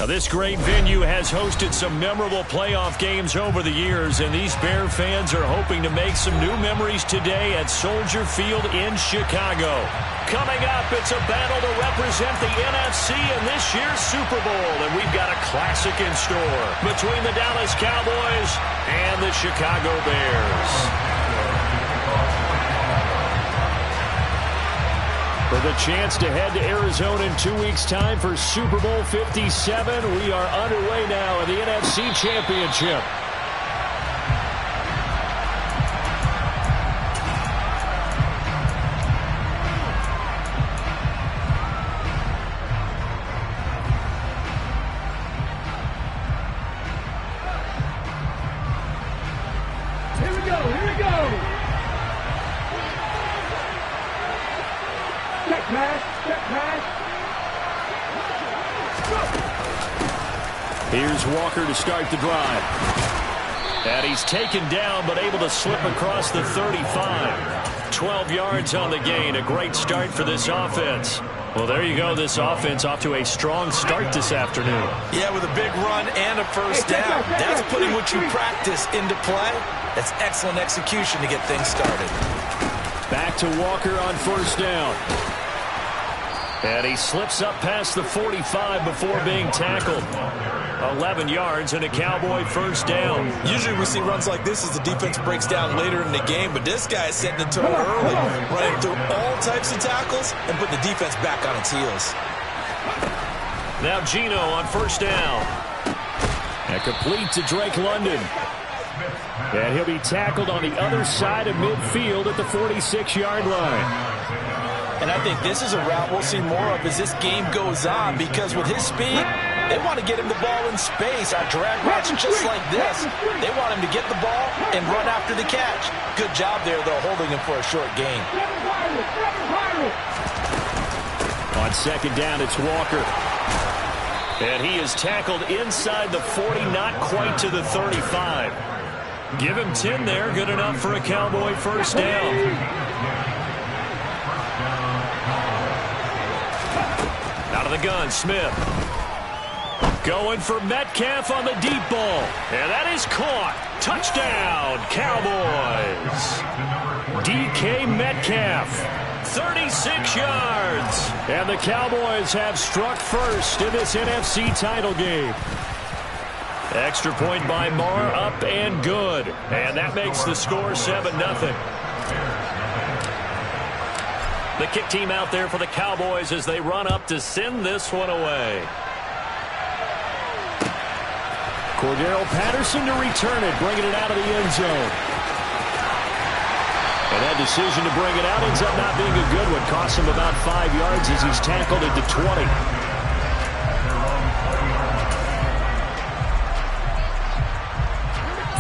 Now, this great venue has hosted some memorable playoff games over the years, and these Bear fans are hoping to make some new memories today at Soldier Field in Chicago. Coming up, it's a battle to represent the NFC in this year's Super Bowl, and we've got a classic in store between the Dallas Cowboys and the Chicago Bears. For the chance to head to Arizona in 2 weeks' time for Super Bowl 57, we are underway now in the NFC Championship. Here's Walker to start the drive. And he's taken down but able to slip across the 35. 12 yards on the gain. A great start for this offense. Well, there you go. This offense off to a strong start this afternoon. Yeah, with a big run and a first down. That's putting what you practice into play. That's excellent execution to get things started. Back to Walker on first down. And he slips up past the 45 before being tackled. 11 yards and a Cowboy first down. Usually we see runs like this as the defense breaks down later in the game, but this guy is setting the tone early, running through all types of tackles and putting the defense back on its heels. Now Geno on first down. And complete to Drake London. And he'll be tackled on the other side of midfield at the 46-yard line. And I think this is a route we'll see more of as this game goes on, because with his speed, they want to get him the ball in space. Our drag routes just like this. They want him to get the ball and run after the catch. Good job there, though, holding him for a short gain. On second down, it's Walker. And he is tackled inside the 40, not quite to the 35. Give him 10 there, good enough for a Cowboy first down. Out of the gun, Smith. Going for Metcalf on the deep ball. And that is caught. Touchdown, Cowboys. DK Metcalf, 36 yards. And the Cowboys have struck first in this NFC title game. Extra point by Marr, up and good. And that makes the score 7-0. The kick team out there for the Cowboys as they run up to send this one away. Cordero Patterson to return it, bringing it out of the end zone. And that decision to bring it out ends up not being a good one. Costs him about 5 yards as he's tackled at the 20.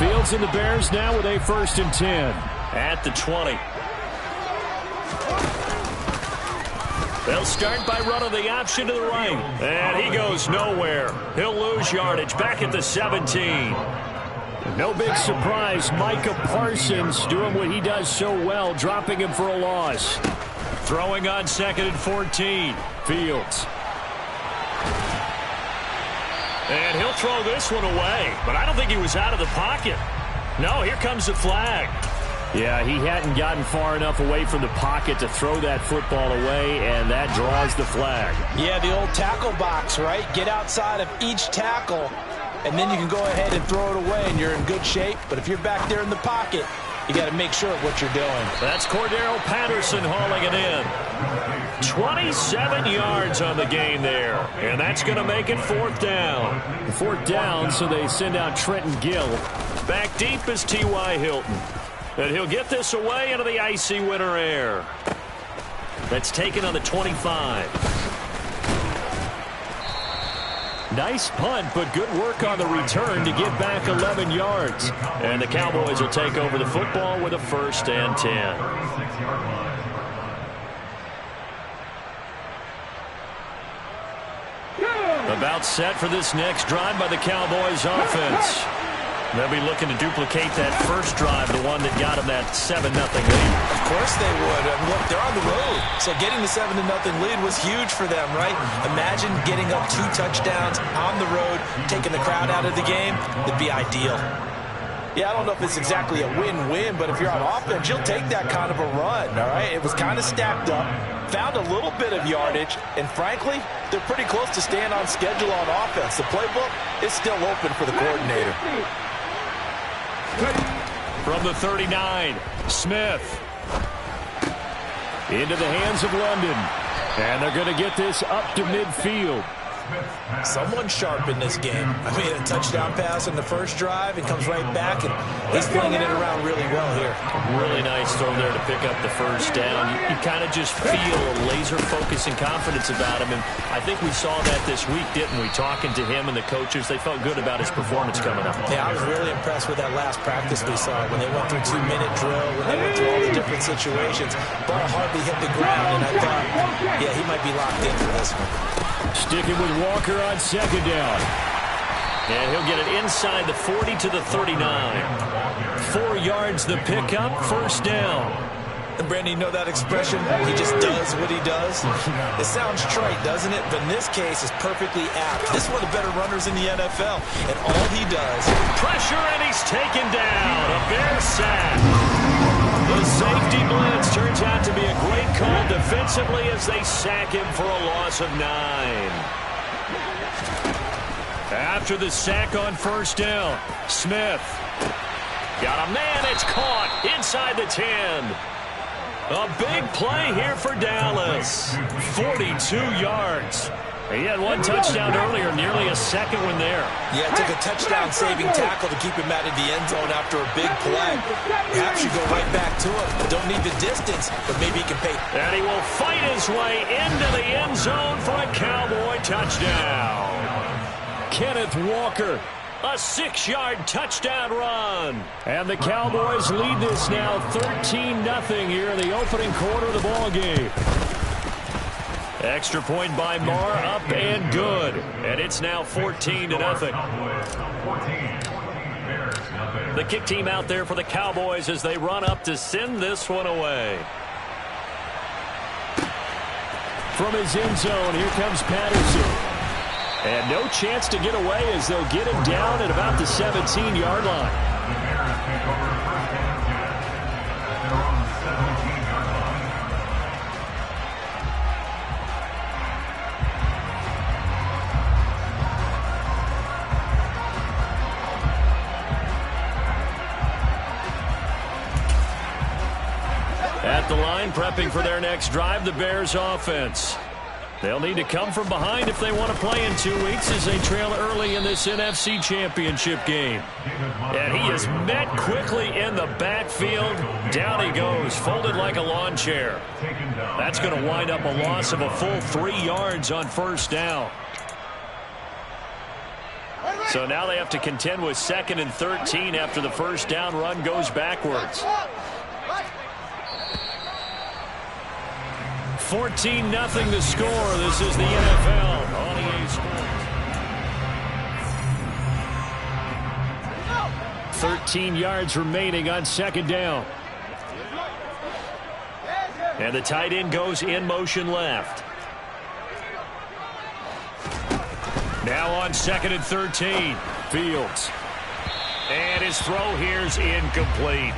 Fields and the Bears now with a 1st and 10 at the 20. They'll start by running the option to the right. And he goes nowhere. He'll lose yardage back at the 17. No big surprise. Micah Parsons doing what he does so well, dropping him for a loss. Throwing on 2nd and 14. Fields. And he'll throw this one away. But I don't think he was out of the pocket. No, here comes the flag. Yeah, he hadn't gotten far enough away from the pocket to throw that football away, and that draws the flag. Yeah, the old tackle box, right? Get outside of each tackle, and then you can go ahead and throw it away, and you're in good shape. But if you're back there in the pocket, you got to make sure of what you're doing. That's Cordero Patterson hauling it in. 27 yards on the gain there, and that's going to make it 4th down. 4th down, so they send out Trenton Gill. Back deep is T.Y. Hilton. And he'll get this away into the icy winter air. That's taken on the 25. Nice punt, but good work on the return to get back 11 yards. And the Cowboys will take over the football with a 1st and 10. About set for this next drive by the Cowboys offense. They'll be looking to duplicate that first drive, the one that got them that 7-0 lead. Of course they would. Look, they're on the road. So getting the 7-0 lead was huge for them, right? Imagine getting up 2 touchdowns on the road, taking the crowd out of the game. It'd be ideal. Yeah, I don't know if it's exactly a win-win, but if you're on offense, you'll take that kind of a run, all right? It was kind of stacked up, found a little bit of yardage, and frankly, they're pretty close to staying on schedule on offense. The playbook is still open for the coordinator. From the 39, Smith. Into the hands of London. And they're going to get this up to midfield. Someone sharp in this game. I mean, a touchdown pass in the first drive and comes right back, and he's flinging it around really well here. Really nice throw there to pick up the first down. You kind of just feel a laser focus and confidence about him, and I think we saw that this week, didn't we? Talking to him and the coaches, they felt good about his performance coming up. Yeah, I was really impressed with that last practice we saw when they went through 2-minute drill, when they went through all the different situations. Ball hardly hit the ground, and I thought, yeah, he might be locked in for this one. Sticking with Walker on second down. And he'll get it inside the 40 to the 39. 4 yards the pickup, first down. And Brandon, you know that expression? He just does what he does. It sounds trite, doesn't it? But in this case, it's perfectly apt. This is one of the better runners in the NFL. And all he does... Pressure, and he's taken down. A Bear sack. The safety blitz turns out to be a great call defensively as they sack him for a loss of 9. After the sack on first down, Smith. Got a man, it's caught inside the 10. A big play here for Dallas. 42 yards. He had 1 touchdown earlier, nearly a second one there. Yeah, it took a touchdown-saving tackle to keep him out of the end zone after a big play. Perhaps you go right back to him. Don't need the distance, but maybe he can pay. And he will fight his way into the end zone for a Cowboy touchdown. Kenneth Walker, a 6-yard touchdown run. And the Cowboys lead this now 13-0 here in the opening quarter of the ball game. Extra point by Marr, up and good. And it's now 14-0. The kick team out there for the Cowboys as they run up to send this one away. From his end zone, here comes Patterson. And no chance to get away as they'll get him down at about the 17-yard line. At the line, prepping for their next drive, the Bears offense. They'll need to come from behind if they want to play in 2 weeks as they trail early in this NFC Championship game. And he is met quickly in the backfield. Down he goes, folded like a lawn chair. That's going to wind up a loss of a full 3 yards on first down. So now they have to contend with 2nd and 13 after the first down run goes backwards. 14-0 the score. This is the NFL on EA Sports. 13 yards remaining on second down. And the tight end goes in motion left. Now on 2nd and 13. Fields. And his throw here's incomplete.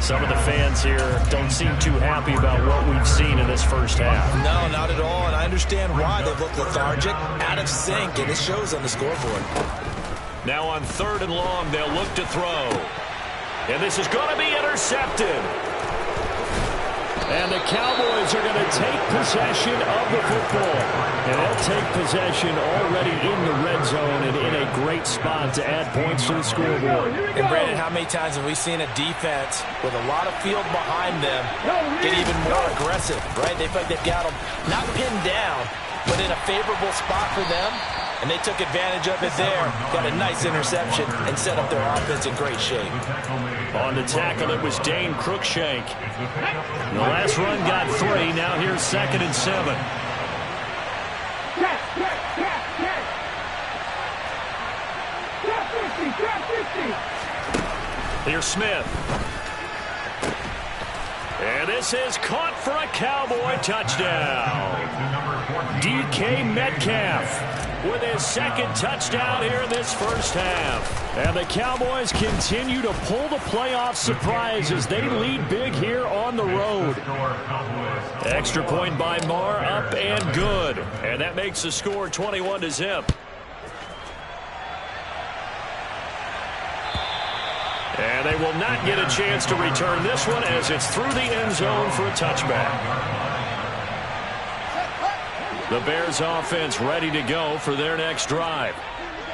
Some of the fans here don't seem too happy about what we've seen in this first half. No, not at all, and I understand why. They've looked lethargic, out of sync, and it shows on the scoreboard. Now on 3rd and long, they'll look to throw. And this is going to be intercepted. And the Cowboys are going to take possession of the football. And they'll take possession already in the red zone and in a great spot to add points to the scoreboard. And Brandon, how many times have we seen a defense with a lot of field behind them get even more aggressive, right? They feel like they've got them not pinned down, but in a favorable spot for them. And they took advantage of it there. Got a nice interception and set up their offense in great shape. On the tackle, it was Dane Cruikshank. The last run got 3. Now here's 2nd and 7. Here's Smith. And this is caught for a Cowboy touchdown. DK Metcalf with his second touchdown here in this first half. And the Cowboys continue to pull the playoff surprise as they lead big here on the road. Extra point by Marr, up and good. And that makes the score 21-0. And they will not get a chance to return this one as it's through the end zone for a touchback. The Bears offense ready to go for their next drive.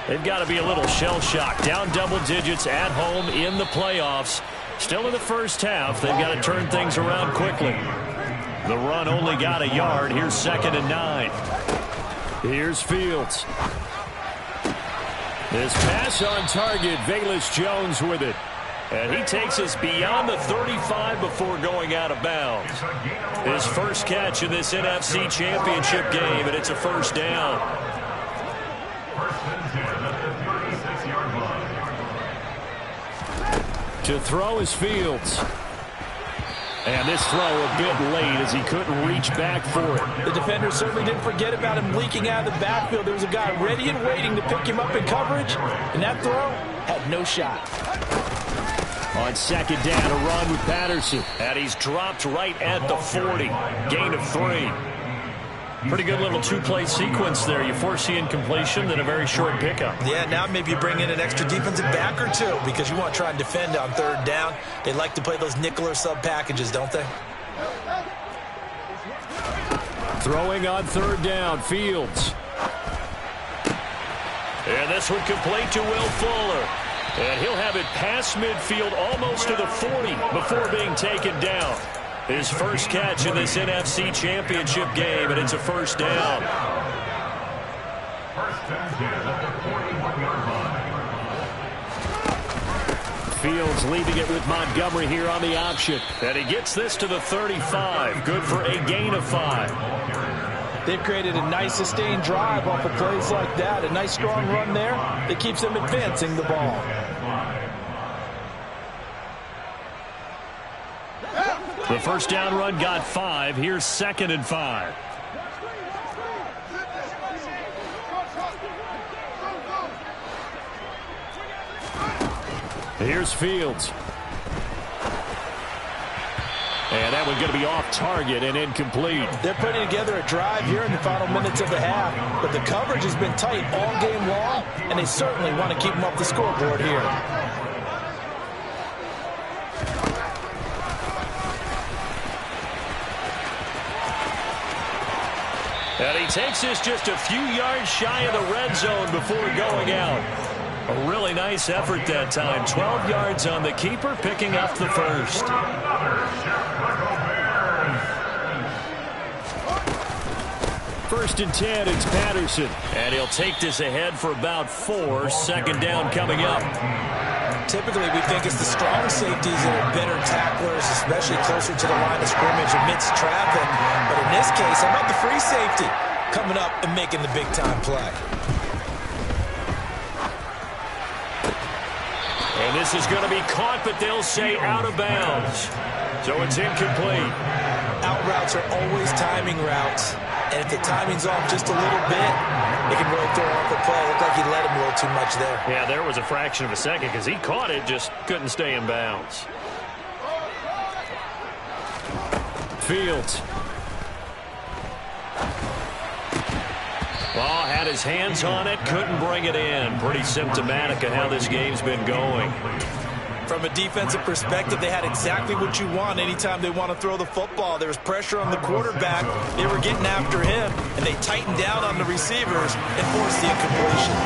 They've got to be a little shell-shocked. Down double digits at home in the playoffs. Still in the first half. They've got to turn things around quickly. The run only got a yard. Here's 2nd and 9. Here's Fields. This pass on target. Velus Jones with it. And he takes us beyond the 35 before going out of bounds. His first catch in this NFC Championship game, and it's a first down. To throw is Fields. And this throw a bit late as he couldn't reach back for it. The defender certainly didn't forget about him leaking out of the backfield. There was a guy ready and waiting to pick him up in coverage, and that throw had no shot. On 2nd down, a run with Patterson. And he's dropped right at the 40. Gain of 3. Pretty good little two-play sequence there. You force the incompletion, then a very short pickup. Yeah, now maybe you bring in an extra defensive back or two because you want to try and defend on 3rd down. They like to play those nickel or sub packages, don't they? Throwing on 3rd down, Fields. And this one complete to Will Fuller. And he'll have it past midfield almost to the 40 before being taken down. His first catch in this NFC Championship game, and it's a first down. Fields leaving it with Montgomery here on the option. And he gets this to the 35. Good for a gain of 5. They've created a nice sustained drive off of plays like that. A nice strong run there that keeps them advancing the ball. The first down run got 5. Here's 2nd and 5. Here's Fields. And that one's going to be off target and incomplete. They're putting together a drive here in the final minutes of the half, but the coverage has been tight all game long, and they certainly want to keep them off the scoreboard here. And he takes this just a few yards shy of the red zone before going out. A really nice effort that time. 12 yards on the keeper, picking up the first. 1st and 10, it's Patterson. And he'll take this ahead for about 4. 2nd down coming up. Typically, we think it's the strong safeties that are better tacklers, especially closer to the line of scrimmage amidst traffic. But in this case, how about the free safety coming up and making the big-time play? And this is going to be caught, but they'll say out of bounds. So it's incomplete. Out routes are always timing routes. And if the timing's off just a little bit, it can really throw off the play. It looked like he let him a little too much there. Yeah, there was a fraction of a second because he caught it, just couldn't stay in bounds. Fields. Ball had his hands on it, couldn't bring it in. Pretty symptomatic of how this game's been going. From a defensive perspective, they had exactly what you want anytime they want to throw the football. There was pressure on the quarterback. They were getting after him, and they tightened down on the receivers and forced the incompletion.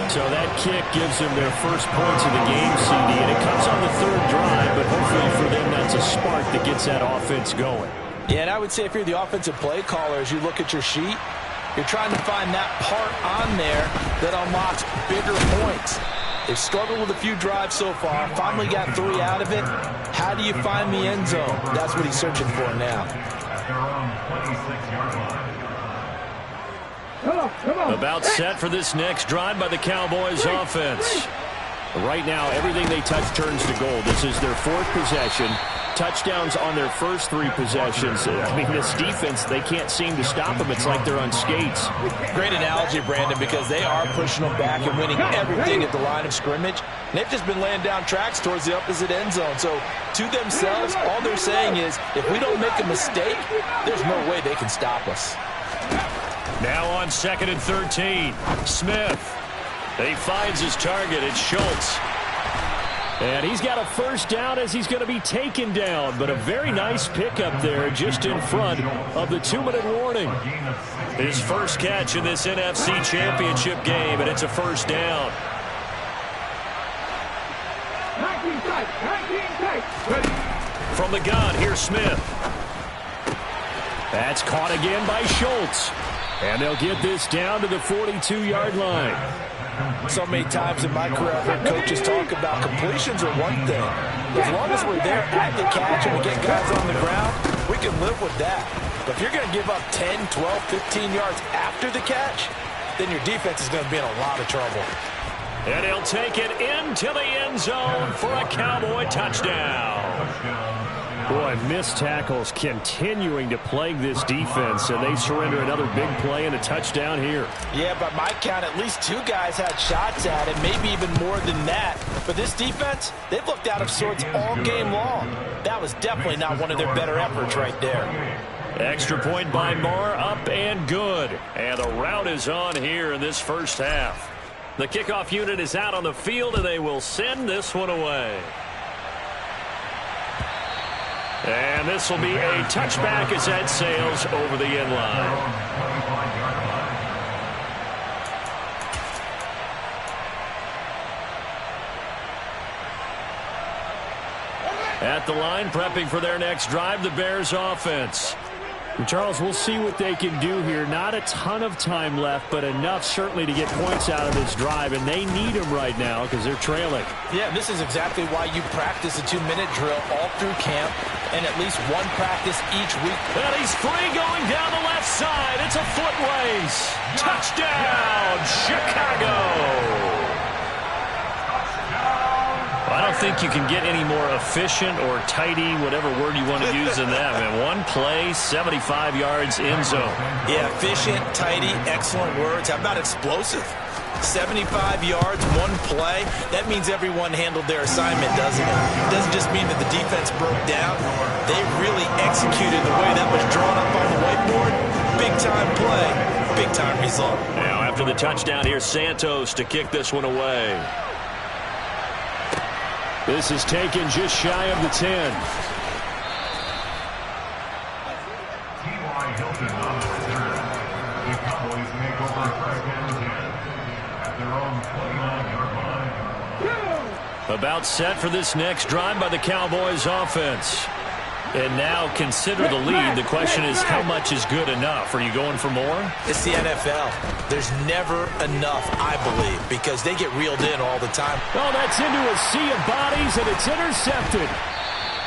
So that kick gives them their first points of the game, CD, and it comes on the 3rd drive, but hopefully for them that's a spark that gets that offense going. Yeah, and I would say if you're the offensive play caller, as you look at your sheet, you're trying to find that part on there that unlocks bigger points. They've struggled with a few drives so far. Finally got 3 out of it. How do you find the end zone? That's what he's searching for now. About set for this next drive by the Cowboys offense. Right now, everything they touch turns to gold. This is their 4th possession. Touchdowns on their first 3 possessions. I mean, this defense, they can't seem to stop them. It's like they're on skates. Great analogy, Brandon, because they are pushing them back and winning everything at the line of scrimmage. And they've just been laying down tracks towards the opposite end zone. So to themselves, all they're saying is, if we don't make a mistake, there's no way they can stop us. Now on 2nd and 13, Smith. He finds his target. It's Schultz. And he's got a first down as he's going to be taken down. But a very nice pickup there just in front of the 2-minute warning. His first catch in this NFC Championship game, and it's a first down. From the gun, here's Smith. That's caught again by Schultz. And they'll get this down to the 42-yard line. So many times in my career, I've heard coaches talk about completions are one thing. As long as we're there at the catch and we get guys on the ground, we can live with that. But if you're going to give up 10, 12, 15 yards after the catch, then your defense is going to be in a lot of trouble. And he'll take it into the end zone for a Cowboy touchdown. Boy, missed tackles continuing to plague this defense, and they surrender another big play and a touchdown here. Yeah, by my count, at least 2 guys had shots at it, maybe even more than that. But this defense, they've looked out of sorts all game long. That was definitely not one of their better efforts right there. Extra point by Marr, up and good. And the route is on here in this first half. The kickoff unit is out on the field, and they will send this one away. And this will be a touchback as that sails over the end line. At the line, prepping for their next drive, the Bears offense. And Charles, we'll see what they can do here. Not a ton of time left, but enough certainly to get points out of this drive, and they need them right now because they're trailing. Yeah, this is exactly why you practice a 2-minute drill all through camp and at least one practice each week. And he's free going down the left side. It's a foot race. Touchdown, Chicago. I don't think you can get any more efficient or tidy, whatever word you want to use in that, man. One play, 75 yards, end zone. Yeah, efficient, tidy, excellent words. How about explosive? 75 yards, one play. That means everyone handled their assignment, doesn't it? It doesn't just mean that the defense broke down. They really executed the way that was drawn up on the whiteboard. Big-time play, big-time result. Now, after the touchdown, here's Santos to kick this one away. This is taken just shy of the 10. About set for this next drive by the Cowboys offense. And now consider the lead. The question is, how much is good enough? Are you going for more? It's the NFL. There's never enough, I believe, because they get reeled in all the time. Oh, that's into a sea of bodies, and it's intercepted.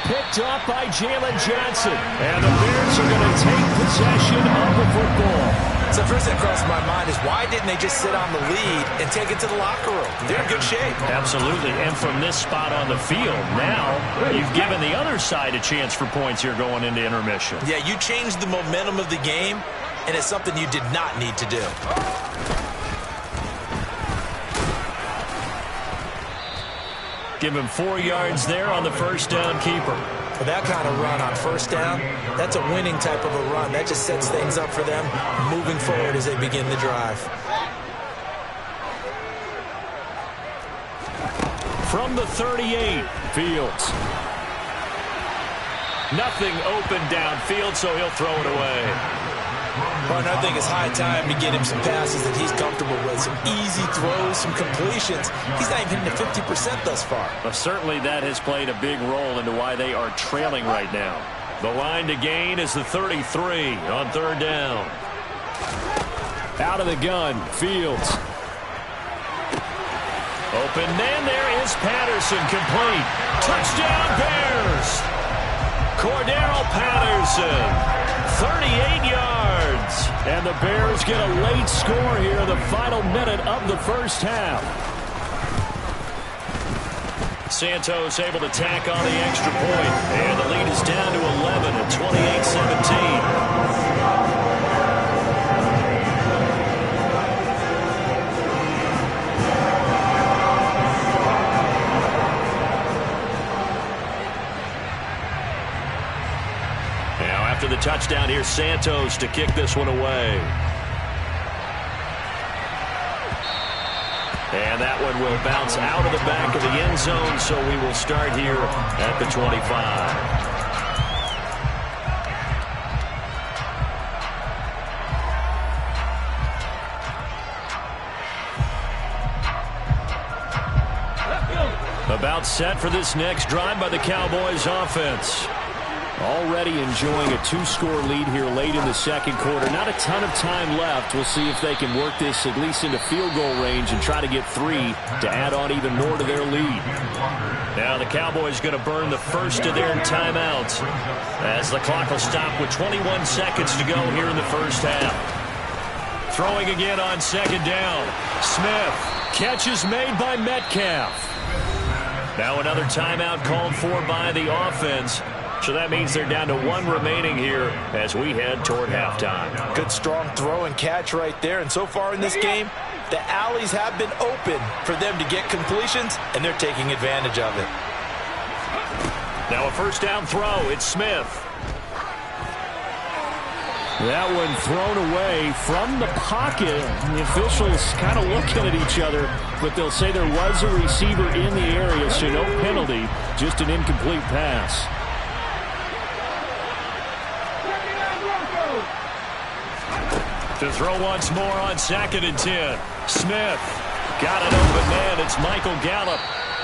Picked off by Jalen Johnson. And the Bears are going to take possession of the football. So first that crossed my mind is, why didn't they just sit on the lead and take it to the locker room? They're in good shape. Absolutely. And from this spot on the field, now you've given the other side a chance for points here going into intermission. Yeah, you changed the momentum of the game, and it's something you did not need to do. Give him 4 yards there on the first down keeper. For that kind of run on first down, that's a winning type of a run. That just sets things up for them moving forward as they begin the drive. From the 38, Fields. Nothing open downfield, so he'll throw it away. Well, I think it's high time to get him some passes that he's comfortable with. Some easy throws, some completions. He's not even hitting the 50% thus far. Well, certainly that has played a big role into why they are trailing right now. The line to gain is the 33 on third down. Out of the gun, Fields. Open man, there is Patterson, complete. Touchdown Bears! Cordero Patterson. 38 yards. And the Bears get a late score here in the final minute of the first half. Santos able to tack on the extra point. And the lead is down to 11 at 28-17. After the touchdown, here's Santos to kick this one away. And that one will bounce out of the back of the end zone, so we will start here at the 25. About set for this next drive by the Cowboys offense. Already enjoying a 2-score lead here late in the second quarter. Not a ton of time left. We'll see if they can work this at least into field goal range and try to get 3 to add on even more to their lead. Now the Cowboys going to burn the first of their timeouts as the clock will stop with 21 seconds to go here in the first half. Throwing again on second down. Smith. Catch is made by Metcalf. Now another timeout called for by the offense. So that means they're down to 1 remaining here as we head toward halftime. Good strong throw and catch right there. And so far in this game, the alleys have been open for them to get completions, and they're taking advantage of it. Now a first down throw. It's Smith. That one thrown away from the pocket. The officials kind of looking at each other, but they'll say there was a receiver in the area, so no penalty, just an incomplete pass. To throw once more on 2nd and 10. Smith got an open man. It's Michael Gallup.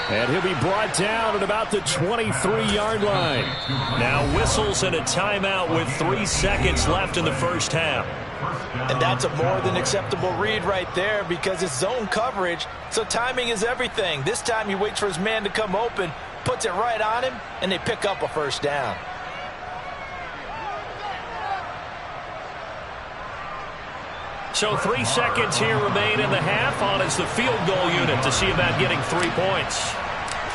And he'll be brought down at about the 23-yard line. Now whistles and a timeout with 3 seconds left in the first half. And that's a more than acceptable read right there because it's zone coverage, so timing is everything. This time he waits for his man to come open, puts it right on him, and they pick up a first down. So 3 seconds here remain in the half on as the field goal unit to see about getting 3 points.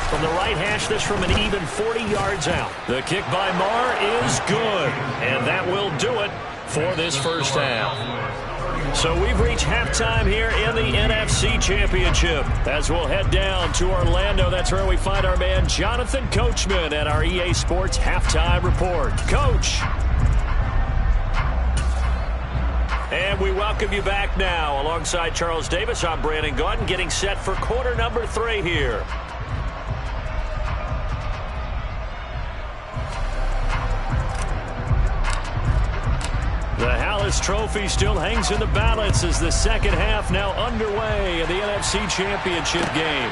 From the right hash, this from an even 40 yards out. The kick by Marr is good, and that will do it for this first half. So we've reached halftime here in the NFC Championship as we'll head down to Orlando. That's where we find our man Jonathan Coachman at our EA Sports Halftime Report. Coach. And we welcome you back now. Alongside Charles Davis, I'm Brandon Gaudin, getting set for quarter number 3 here. The Hallis Trophy still hangs in the balance as the second half now underway in the NFC Championship game.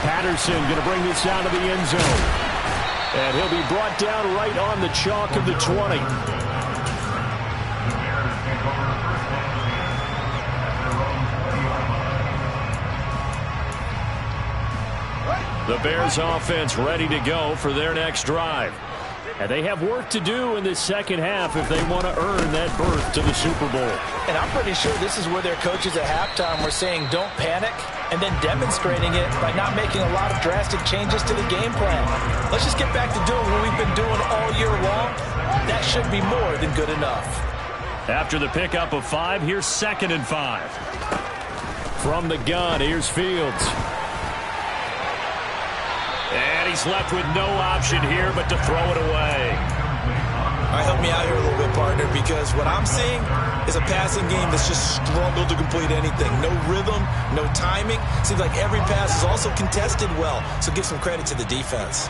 Patterson going to bring this out of the end zone. And he'll be brought down right on the chalk of the 20. The Bears offense ready to go for their next drive. And they have work to do in this second half if they want to earn that berth to the Super Bowl. And I'm pretty sure this is where their coaches at halftime were saying don't panic and then demonstrating it by not making a lot of drastic changes to the game plan. Let's just get back to doing what we've been doing all year long. That should be more than good enough. After the pickup of 5, here's 2nd and 5. From the gun, here's Fields. And he's left with no option here but to throw it away. All right, help me out here a little bit, partner, because what I'm seeing is a passing game that's just struggled to complete anything. No rhythm, no timing. Seems like every pass is also contested well, so give some credit to the defense.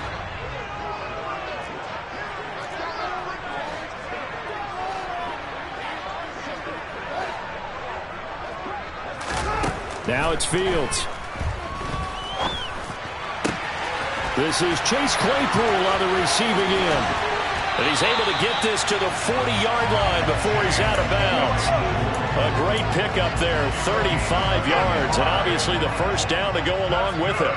Now it's Fields. This is Chase Claypool on the receiving end. And he's able to get this to the 40-yard line before he's out of bounds. A great pickup there, 35 yards, and obviously the first down to go along with it.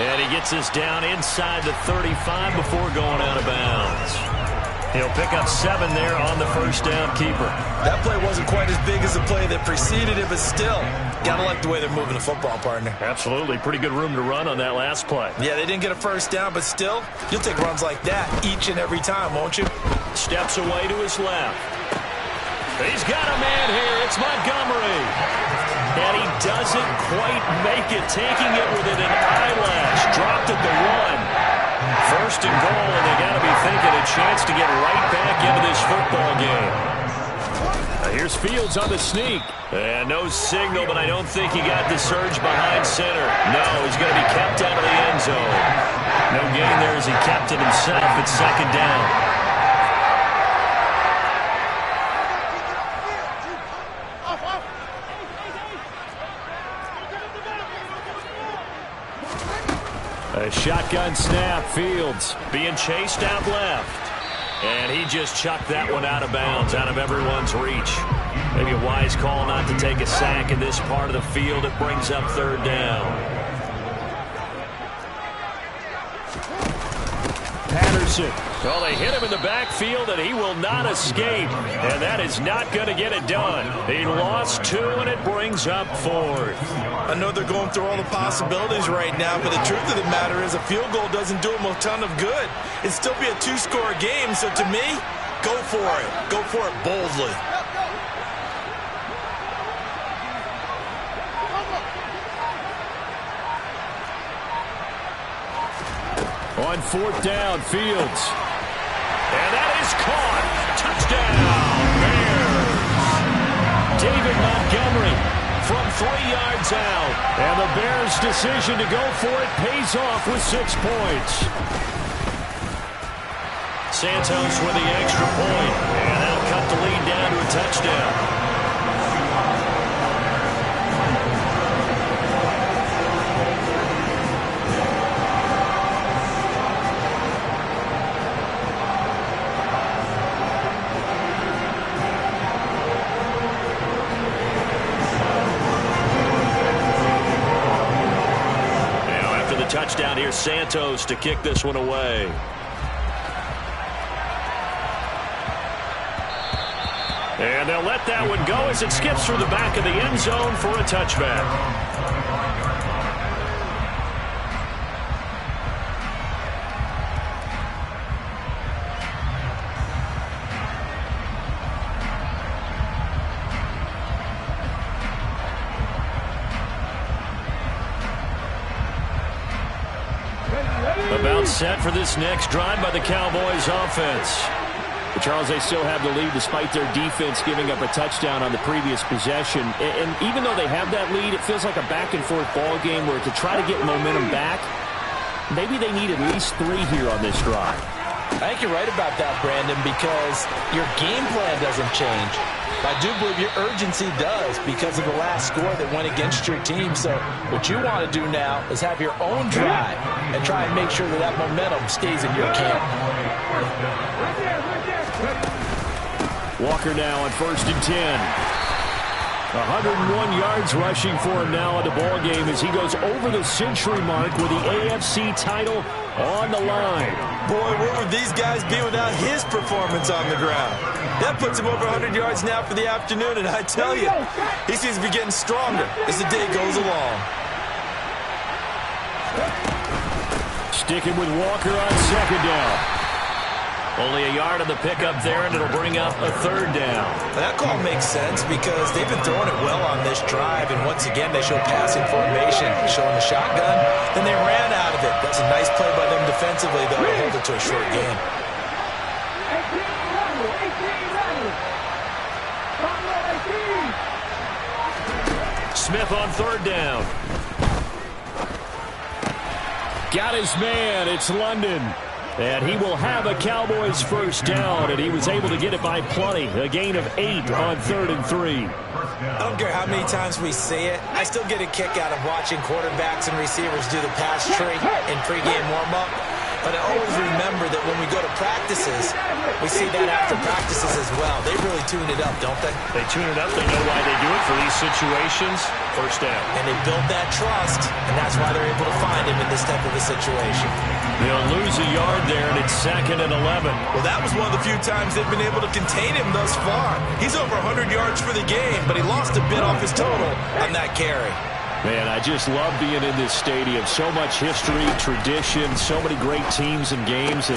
And he gets this down inside the 35 before going out of bounds. He'll pick up 7 there on the first down keeper. That play wasn't quite as big as the play that preceded it, but still, gotta like the way they're moving the football, partner. Absolutely. Pretty good room to run on that last play. Yeah, they didn't get a first down, but still, you'll take runs like that each and every time, won't you? Steps away to his left. He's got a man here. It's Montgomery. And he doesn't quite make it, taking it within an eyelash. Dropped at the 1. First and goal, and they got to be thinking a chance to get right back into this football game. Here's Fields on the sneak. And no signal, but I don't think he got the surge behind center. No, he's going to be kept out of the end zone. No gain there as he kept it himself at second down. A shotgun snap, Fields being chased out left. And he just chucked that one out of bounds, out of everyone's reach. Maybe a wise call not to take a sack in this part of the field. It brings up third down. Patterson. Well, they hit him in the backfield, and he will not escape. And that is not going to get it done. He lost 2, and it brings up 4th. I know they're going through all the possibilities right now, but the truth of the matter is a field goal doesn't do them a ton of good. It'd still be a 2-score game, so to me, go for it. Go for it boldly. On 4th down, Fields. And that is caught. Touchdown, Bears. David Montgomery from 3 yards out. And the Bears' decision to go for it pays off with 6 points. Santos with the extra point. And that'll cut the lead down to a touchdown. Touchdown here, Santos to kick this one away. And they'll let that one go as it skips through the back of the end zone for a touchback. About set for this next drive by the Cowboys offense. But Charles, they still have the lead despite their defense giving up a touchdown on the previous possession. And even though they have that lead, it feels like a back-and-forth ball game where to try to get momentum back, maybe they need at least 3 here on this drive. I think you're right about that, Brandon, because your game plan doesn't change. I do believe your urgency does because of the last score that went against your team. So what you want to do now is have your own drive and try and make sure that that momentum stays in your camp. Walker now on 1st and 10. 101 yards rushing for him now in the ball game as he goes over the century mark with the AFC title on the line. Boy, where would these guys be without his performance on the ground? That puts him over 100 yards now for the afternoon, and I tell you, he seems to be getting stronger as the day goes along. Sticking with Walker on 2nd down. Only a yard on the pickup there, and it'll bring up a 3rd down. That call makes sense because they've been throwing it well on this drive, and once again, they show passing formation, showing the shotgun. Then they ran out of it. That's a nice play by them defensively, though, to hold it to a short game. Smith on 3rd down. Got his man. It's London. And he will have a Cowboys first down, and he was able to get it by plenty. A gain of 8 on 3rd and 3. I don't care how many times we say it. I still get a kick out of watching quarterbacks and receivers do the pass tree in pregame warm-up. But I always remember that when we go to practices, we see that after practices as well. They really tune it up, don't they? They tune it up. They know why they do it for these situations. First down. And they build that trust, and that's why they're able to find him in this type of a situation. They'll lose a yard there, and it's 2nd and 11. Well, that was one of the few times they've been able to contain him thus far. He's over 100 yards for the game, but he lost a bit off his total on that carry. Man, I just love being in this stadium. So much history, tradition, so many great teams and games, and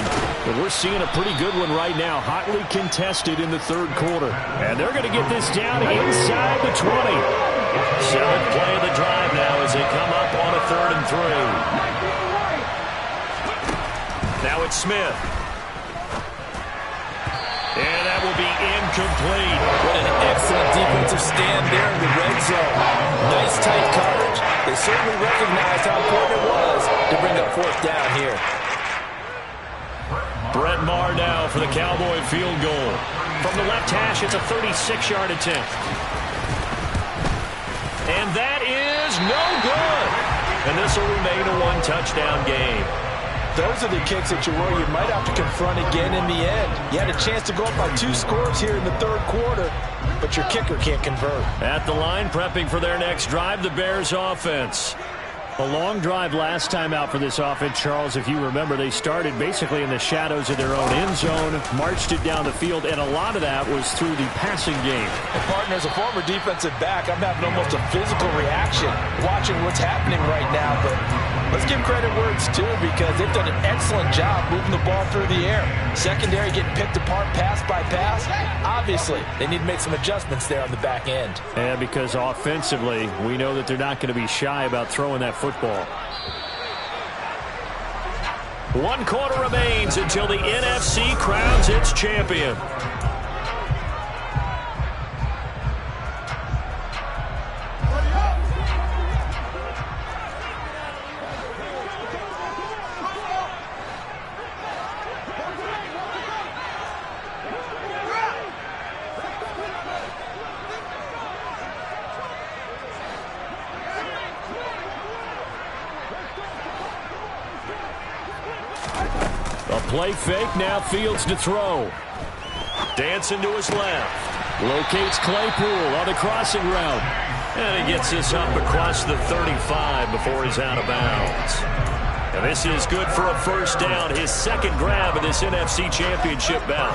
we're seeing a pretty good one right now. Hotly contested in the third quarter. And they're going to get this down inside the 20. 7th play of the drive now as they come up on a 3rd and 3. Now it's Smith. And that will be incomplete. What an excellent defensive stand there in the red zone. Nice tight coverage. They certainly recognized how important it was to bring up 4th down here. Brett Maher now for the Cowboy field goal. From the left hash, it's a 36-yard attempt. And that is no good. And this will remain a 1-touchdown game. Those are the kicks that you worry you might have to confront again in the end. You had a chance to go up by 2 scores here in the third quarter, but your kicker can't convert. At the line, prepping for their next drive, the Bears offense. A long drive last time out for this offense, Charles. If you remember, they started basically in the shadows of their own end zone, marched it down the field, and a lot of that was through the passing game. And partner, as a former defensive back, I'm having almost a physical reaction watching what's happening right now, but let's give credit where it's due because they've done an excellent job moving the ball through the air. Secondary getting picked apart pass by pass. Obviously, they need to make some adjustments there on the back end. And because offensively, we know that they're not going to be shy about throwing that football. 1 quarter remains until the NFC crowns its champion. Play fake, now Fields to throw. Dancing to his left. Locates Claypool on the crossing route. And he gets this up across the 35 before he's out of bounds. And this is good for a first down. His 2nd grab of this NFC Championship bout.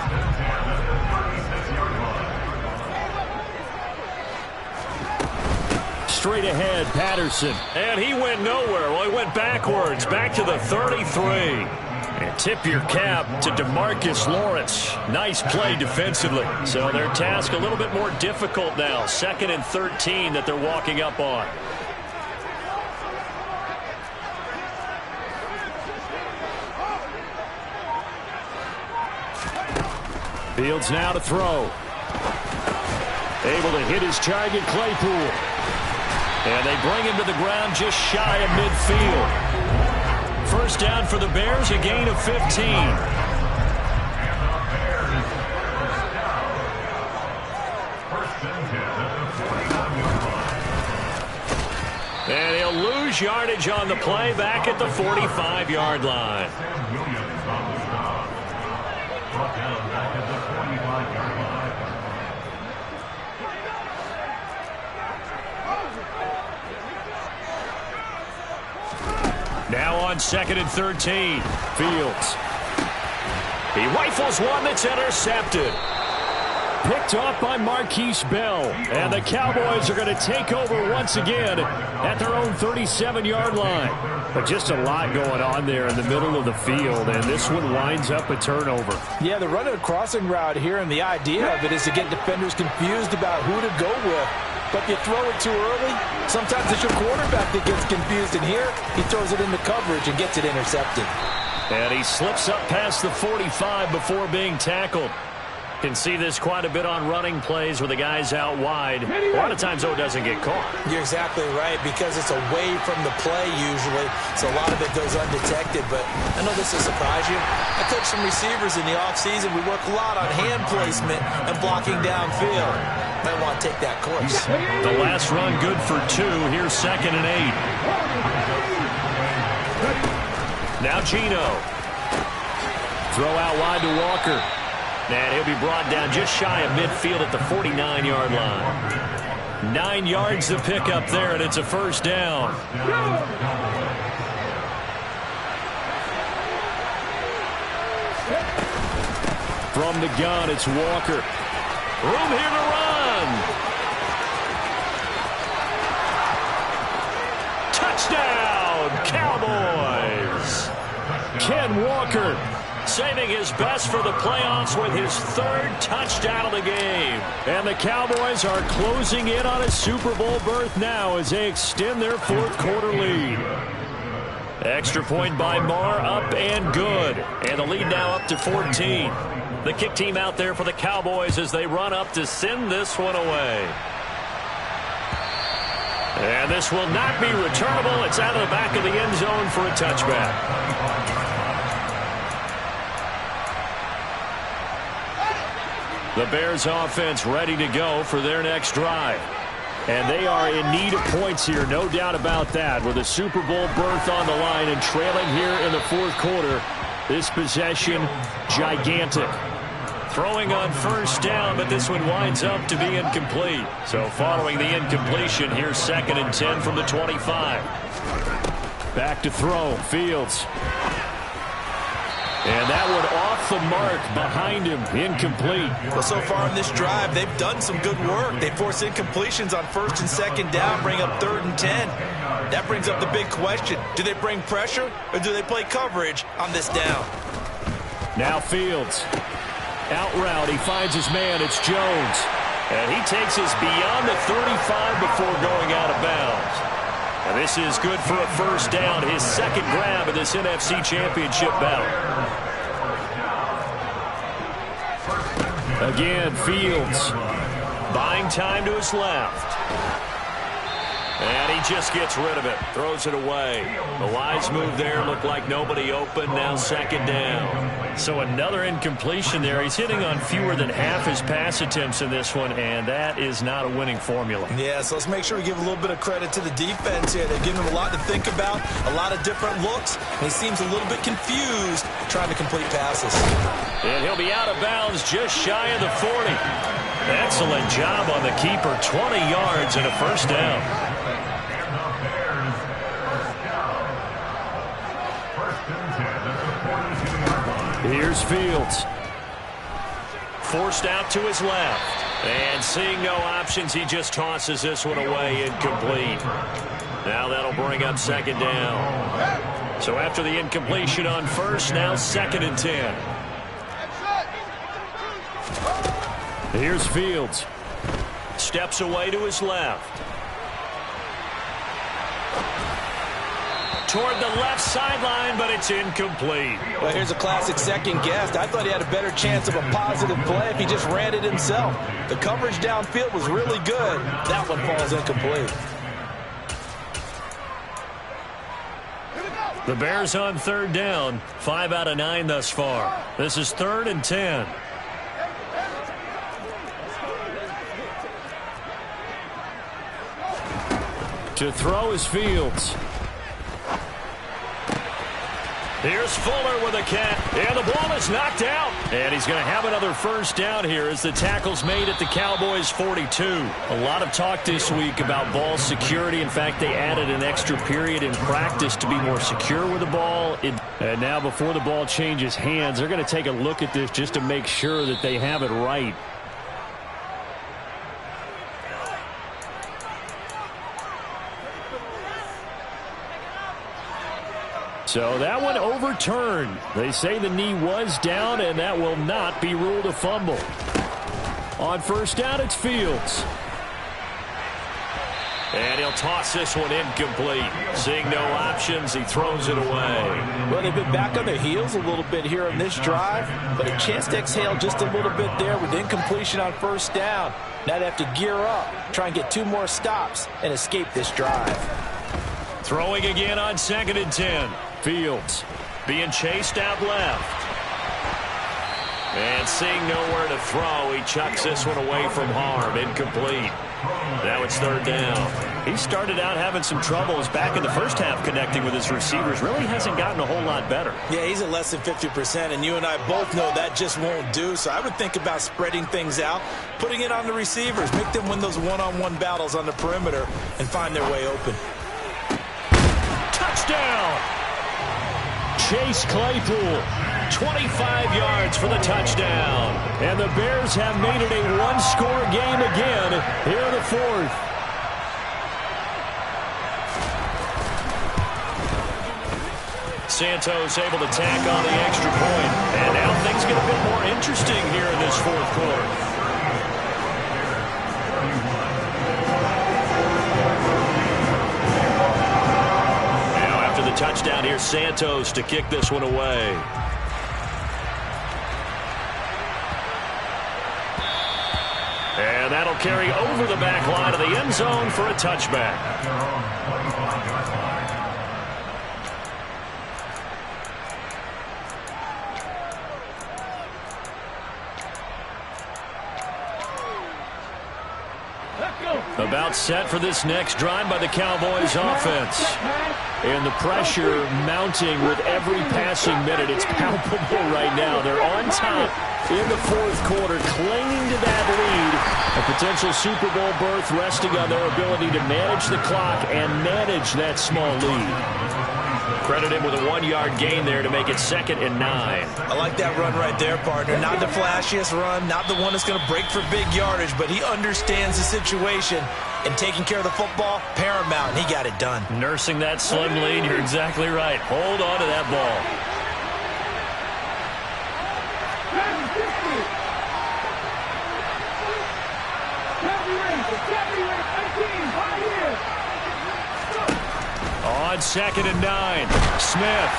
Straight ahead, Patterson. And he went nowhere. Well, he went backwards, back to the 33. And tip your cap to DeMarcus Lawrence. Nice play defensively. So their task a little bit more difficult now. 2nd and 13 that they're walking up on. Fields now to throw. Able to hit his target, Claypool. And they bring him to the ground just shy of midfield. First down for the Bears, a gain of 15. And he'll lose yardage on the play back at the 45-yard line. Now on 2nd and 13. Fields. He rifles one that's intercepted. Picked off by Marquise Bell. And the Cowboys are going to take over once again at their own 37-yard line. But just a lot going on there in the middle of the field, and this one winds up a turnover. Yeah, they're running a crossing route here, and the idea of it is to get defenders confused about who to go with. But if you throw it too early, sometimes it's your quarterback that gets confused, and here he throws it into coverage and gets it intercepted. And he slips up past the 45 before being tackled. Can see this quite a bit on running plays where the guy's out wide. A lot of times, though, it doesn't get caught. You're exactly right, because it's away from the play usually, so a lot of it goes undetected. But I know this will surprise you. I coach some receivers in the offseason. We work a lot on hand placement and blocking downfield. Might want to take that course. The last run good for 2. Here's 2nd and 8. Now Geno. Throw out wide to Walker. And he'll be brought down just shy of midfield at the 49-yard line. 9 yards to pick up there, and it's a first down. From the gun, it's Walker. Room here to run. Touchdown, Cowboys. Ken Walker saving his best for the playoffs with his 3rd touchdown of the game. And the Cowboys are closing in on a Super Bowl berth now as they extend their 4th quarter lead. Extra point by Marr, up and good. And the lead now up to 14. The kick team out there for the Cowboys as they run up to send this one away. And this will not be returnable. It's out of the back of the end zone for a touchback. The Bears offense ready to go for their next drive. And they are in need of points here, no doubt about that. With a Super Bowl berth on the line and trailing here in the 4th quarter, this possession gigantic. Throwing on first down, but this one winds up to be incomplete. So following the incompletion, here's 2nd and 10 from the 25. Back to throw, Fields. And that one off the mark behind him, incomplete. Well, so far in this drive, they've done some good work. They force incompletions on 1st and 2nd down, bring up 3rd and 10. That brings up the big question. Do they bring pressure or do they play coverage on this down? Now Fields. Out route, he finds his man, it's Jones. And he takes us beyond the 35 before going out of bounds. And this is good for a first down, his 2nd grab of this NFC Championship bout. Again, Fields buying time to his left. And he just gets rid of it, throws it away. The wise move there, looked like nobody open, now 2nd down. So another incompletion there. He's hitting on fewer than half his pass attempts in this one, and that is not a winning formula. Yeah, so let's make sure we give a little bit of credit to the defense here. They're giving him a lot to think about, a lot of different looks, and he seems a little bit confused trying to complete passes. And he'll be out of bounds just shy of the 40. Excellent job on the keeper, 20 yards and a first down. Here's Fields. Forced out to his left. And seeing no options, he just tosses this one away, incomplete. Now that'll bring up 2nd down. So after the incompletion on first, now 2nd and 10. Here's Fields. Steps away to his left. Toward the left sideline, but it's incomplete. Well, here's a classic second guess. I thought he had a better chance of a positive play if he just ran it himself. The coverage downfield was really good. That one falls incomplete. The Bears on 3rd down, 5 out of 9 thus far. This is 3rd and 10. To throw is Fields. Here's Fuller with a catch, and the ball is knocked out. And he's going to have another first down here as the tackle's made at the Cowboys' 42. A lot of talk this week about ball security. In fact, they added an extra period in practice to be more secure with the ball. And now before the ball changes hands, they're going to take a look at this just to make sure that they have it right. So that one overturned. They say the knee was down, and that will not be ruled a fumble. On first down, it's Fields. And he'll toss this one incomplete. Seeing no options, he throws it away. Well, they've been back on their heels a little bit here on this drive, but a chance to exhale just a little bit there with incompletion on first down. Now they have to gear up, try and get 2 more stops, and escape this drive. Throwing again on 2nd and 10. Fields being chased out left. And seeing nowhere to throw, he chucks this one away from harm. Incomplete. Now it's third down. He started out having some troubles back in the first half connecting with his receivers. Really hasn't gotten a whole lot better. Yeah, he's at less than 50%, and you and I both know that just won't do. So I would think about spreading things out, putting it on the receivers, make them win those one-on-one battles on the perimeter, and find their way open. Touchdown! Chase Claypool, 25 yards for the touchdown. And the Bears have made it a one-score game again here in the fourth. Santos able to tack on the extra point. And now things get a bit more interesting here in this fourth quarter. Touchdown here, Santos to kick this one away. And that'll carry over the back line of the end zone for a touchback. About set for this next drive by the Cowboys offense. And the pressure mounting with every passing minute. It's palpable right now. They're on top in the fourth quarter, clinging to that lead. A potential Super Bowl berth resting on their ability to manage the clock and manage that small lead. Credit him with a 1-yard gain there to make it 2nd and 9. I like that run right there, partner. Not the flashiest run, not the one that's going to break for big yardage, but he understands the situation, and taking care of the football, paramount, and he got it done. Nursing that slim lead, you're exactly right. Hold on to that ball. On 2nd and 9, Smith.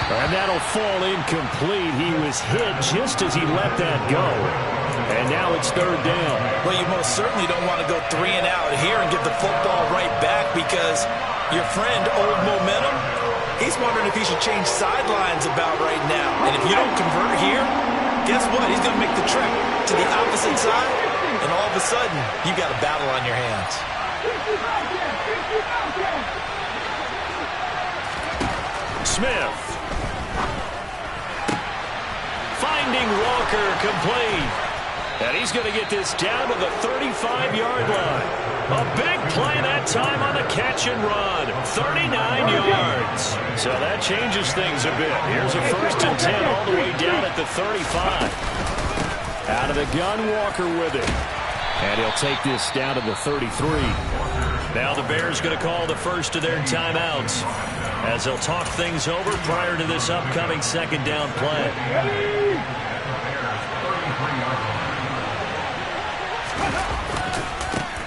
And that'll fall incomplete. He was hit just as he let that go. And now it's third down. Well, you most certainly don't want to go 3 and out here and get the football right back, because your friend, Old Momentum, he's wondering if he should change sidelines about right now. And if you don't convert here, guess what? He's going to make the trek to the opposite side, and all of a sudden, you got a battle on your hands. Smith. Finding Walker complete. And he's going to get this down to the 35-yard line. A big play that time on the catch and run. 39 yards. So that changes things a bit. Here's a 1st and 10 all the way down at the 35. Out of the gun, Walker with it. And he'll take this down to the 33. Now the Bears going to call the first of their timeouts, as they'll talk things over prior to this upcoming 2nd down play.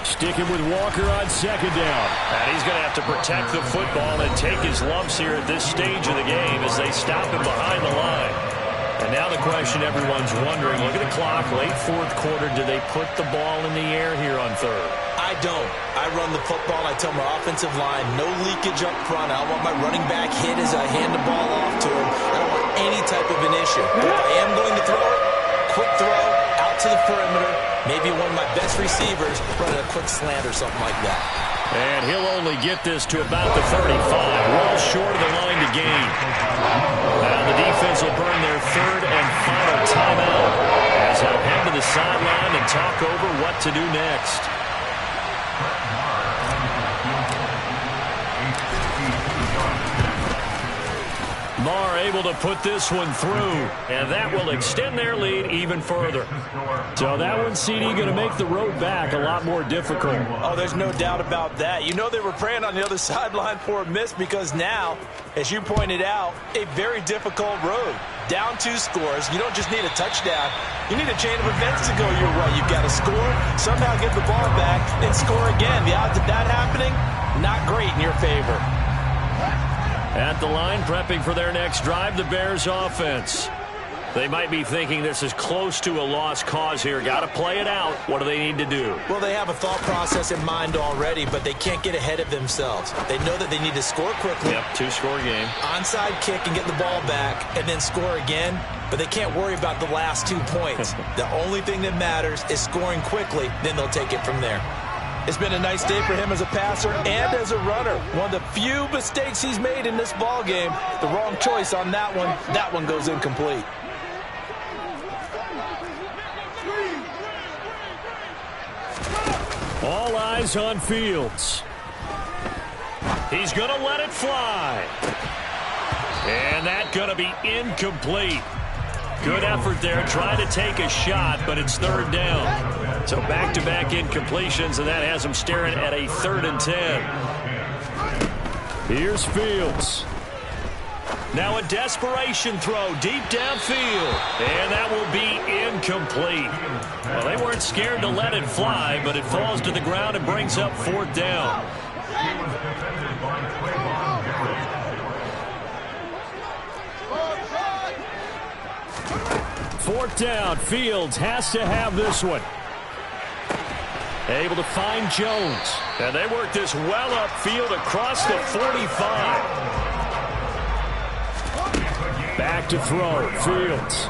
Sticking with Walker on 2nd down. And he's going to have to protect the football and take his lumps here at this stage of the game as they stop him behind the line. And now the question everyone's wondering, look at the clock, late fourth quarter, do they put the ball in the air here on 3rd? I don't. I run the football. I tell my offensive line, no leakage up front. I don't want my running back hit as I hand the ball off to him. I don't want any type of an issue. But if I am going to throw it, quick throw, out to the perimeter, maybe one of my best receivers running a quick slant or something like that. And he'll only get this to about the 35, well short of the line to gain. Now the defense will burn their 3rd and final timeout, as they'll head to the sideline and talk over what to do next. Marr able to put this one through, and that will extend their lead even further. So that one, CD, going to make the road back a lot more difficult. Oh, there's no doubt about that. You know they were praying on the other sideline for a miss, because now, as you pointed out, a very difficult road. Down 2 scores. You don't just need a touchdown. You need a chain of events to go your way. You've got to score, somehow get the ball back, and score again. The odds of that happening, not great in your favor. At the line, prepping for their next drive, the Bears offense. They might be thinking this is close to a lost cause here. Got to play it out. What do they need to do? Well, they have a thought process in mind already, but they can't get ahead of themselves. They know that they need to score quickly. Yep, 2-score game. Onside kick and get the ball back, and then score again. but they can't worry about the last 2 points. The only thing that matters is scoring quickly, then they'll take it from there. It's been a nice day for him as a passer and as a runner. One of the few mistakes he's made in this ball game. The wrong choice on that one. That one goes incomplete. All eyes on Fields. He's going to let it fly. And that's going to be incomplete. Good effort there, trying to take a shot, but it's third down. So back-to-back incompletions, and that has him staring at a 3rd and 10. Here's Fields. Now a desperation throw deep downfield, and that will be incomplete. Well, they weren't scared to let it fly, but it falls to the ground and brings up 4th down. Fourth down, Fields has to have this one. Able to find Jones. And they work this well upfield across the 45. Back to throw, Fields.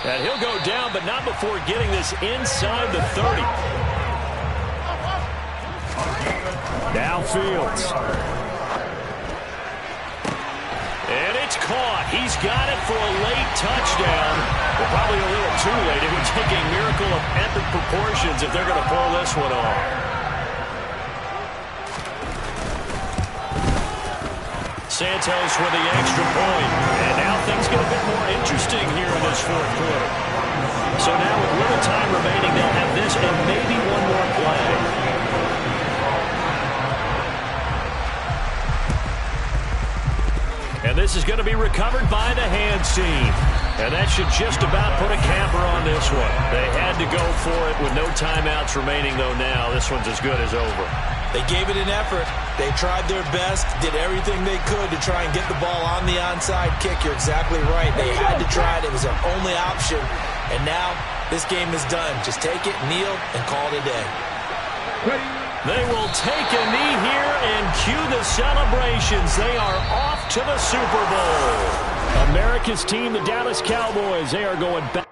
And he'll go down, but not before getting this inside the 30. Now Fields. And it's caught. He's got it for a late touchdown. Well, probably a little too late. It would take a miracle of epic proportions if they're going to pull this one off. Santos with the extra point. And now things get a bit more interesting here in this 4th quarter. So now with little time remaining, they'll have this and maybe one more play. And this is going to be recovered by the hands team. And that should just about put a capper on this one. They had to go for it with no timeouts remaining, though now this one's as good as over. They gave it an effort. They tried their best, did everything they could to try and get the ball on the onside kick. You're exactly right. They had to try it. It was their only option. And now this game is done. Just take it, kneel, and call it a day. They will take a knee here and cue the celebrations. They are off to the Super Bowl. America's team, the Dallas Cowboys, they are going back.